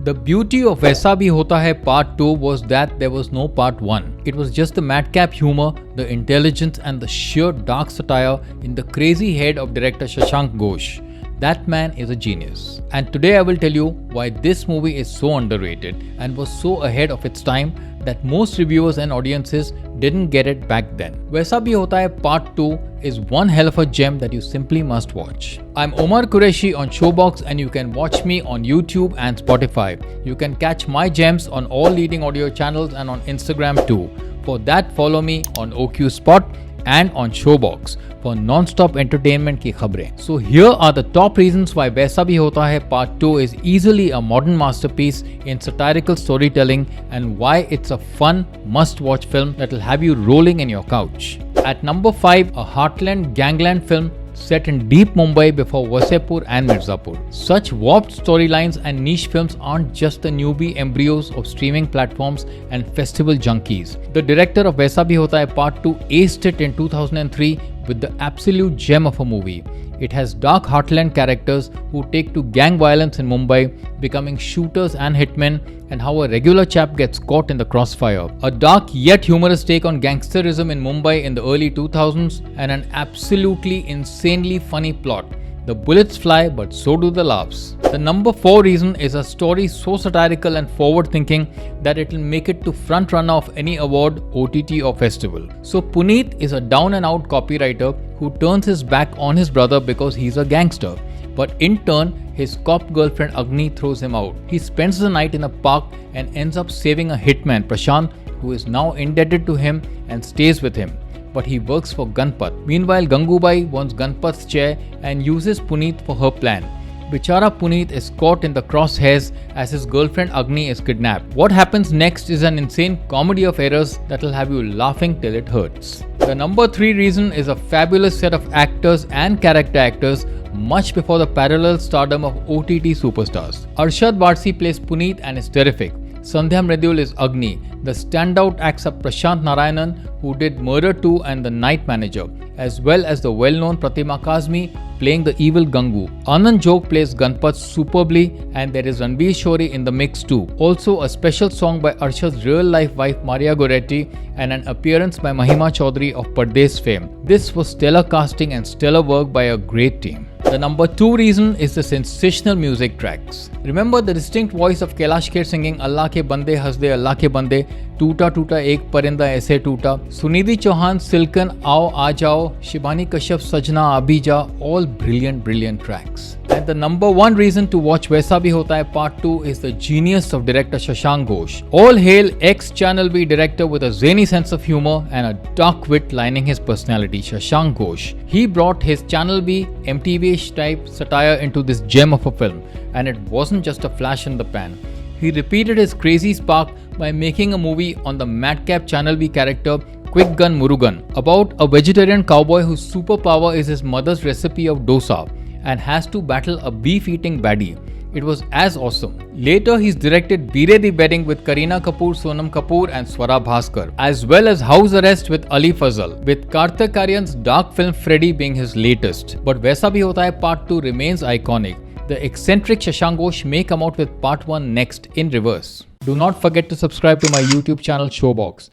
The beauty of Waisa Bhi Hota Hai Part 2 was that there was no Part 1. It was just the madcap humor, the intelligence and the sheer dark satire in the crazy head of director Shashank Ghosh. That man is a genius. And today I will tell you why this movie is so underrated and was so ahead of its time that most reviewers and audiences didn't get it back then. Waisa Bhi Hota Hai Part 2 is one hell of a gem that you simply must watch. I'm Omar Qureshi on Showbox and you can watch me on YouTube and Spotify. You can catch my gems on all leading audio channels and on Instagram too. For that, follow me on OQ Spot and on Showbox for non-stop entertainment ki khabre. So here are the top reasons why Waisa Bhi Hota Hai Part 2 is easily a modern masterpiece in satirical storytelling and why it's a fun must-watch film that will have you rolling in your couch. At number 5, a heartland gangland film set in deep Mumbai before Wasseypur and Mirzapur. Such warped storylines and niche films aren't just the newbie embryos of streaming platforms and festival junkies. The director of Waisa Bhi Hota Hai Part 2 aced it in 2003 with the absolute gem of a movie. It has dark heartland characters who take to gang violence in Mumbai, becoming shooters and hitmen, and how a regular chap gets caught in the crossfire. A dark yet humorous take on gangsterism in Mumbai in the early 2000s, and an absolutely insanely funny plot. The bullets fly, but so do the laughs. The number 4 reason is a story so satirical and forward-thinking that it will make it to front runner of any award, OTT or festival. So Puneet is a down-and-out copywriter who turns his back on his brother because he's a gangster. But in turn, his cop girlfriend Agni throws him out. He spends the night in a park and ends up saving a hitman, Prashant, who is now indebted to him and stays with him. But he works for Ganpat. Meanwhile, Gangubai wants Ganpat's chair and uses Puneet for her plan. Bichara Puneet is caught in the crosshairs as his girlfriend Agni is kidnapped. What happens next is an insane comedy of errors that will have you laughing till it hurts. The number 3 reason is a fabulous set of actors and character actors much before the parallel stardom of OTT superstars. Arshad Varsi plays Puneet and is terrific. Sandhya Mridul is Agni. The standout acts are Prashant Narayanan, who did Murder 2 and The Night Manager, as well as the well-known Pratima Kazmi playing the evil Gangu. Anand Jog plays Ganpat superbly, and there is Ranveer Shori in the mix too. Also, a special song by Arshad's real-life wife Maria Goretti and an appearance by Mahima Chaudhary of Pardes fame. This was stellar casting and stellar work by a great team. The number 2 reason is the sensational music tracks. Remember the distinct voice of Kailash Kher singing Allah ke bande hasde Allah ke bande, Toota toota ek parinda aise toota, Sunidhi Chauhan Silkan Aao Aa Jao, Shibani Kashyap Sajna Abhi Ja, all brilliant tracks. And the number 1 reason to watch Waisa Bhi Hota Hai Part 2 is the genius of director Shashank Ghosh. All hail ex-Channel V director with a zany sense of humor and a dark wit lining his personality, Shashank Ghosh. He brought his Channel V, MTV type satire into this gem of a film, and it wasn't just a flash in the pan. He repeated his crazy spark by making a movie on the madcap Channel V character Quick Gun Murugan, about a vegetarian cowboy whose superpower is his mother's recipe of dosa and has to battle a beef-eating baddie. It was as awesome. Later, he's directed Veere the Wedding with Kareena Kapoor, Sonam Kapoor and Swara Bhaskar, as well as House Arrest with Ali Fazal, with Karthik Aryan's dark film Freddy being his latest. But Waisa Bhi Hota Hai Part 2 remains iconic. The eccentric Shashank Ghosh may come out with Part 1 next in reverse. Do not forget to subscribe to my YouTube channel Showbox.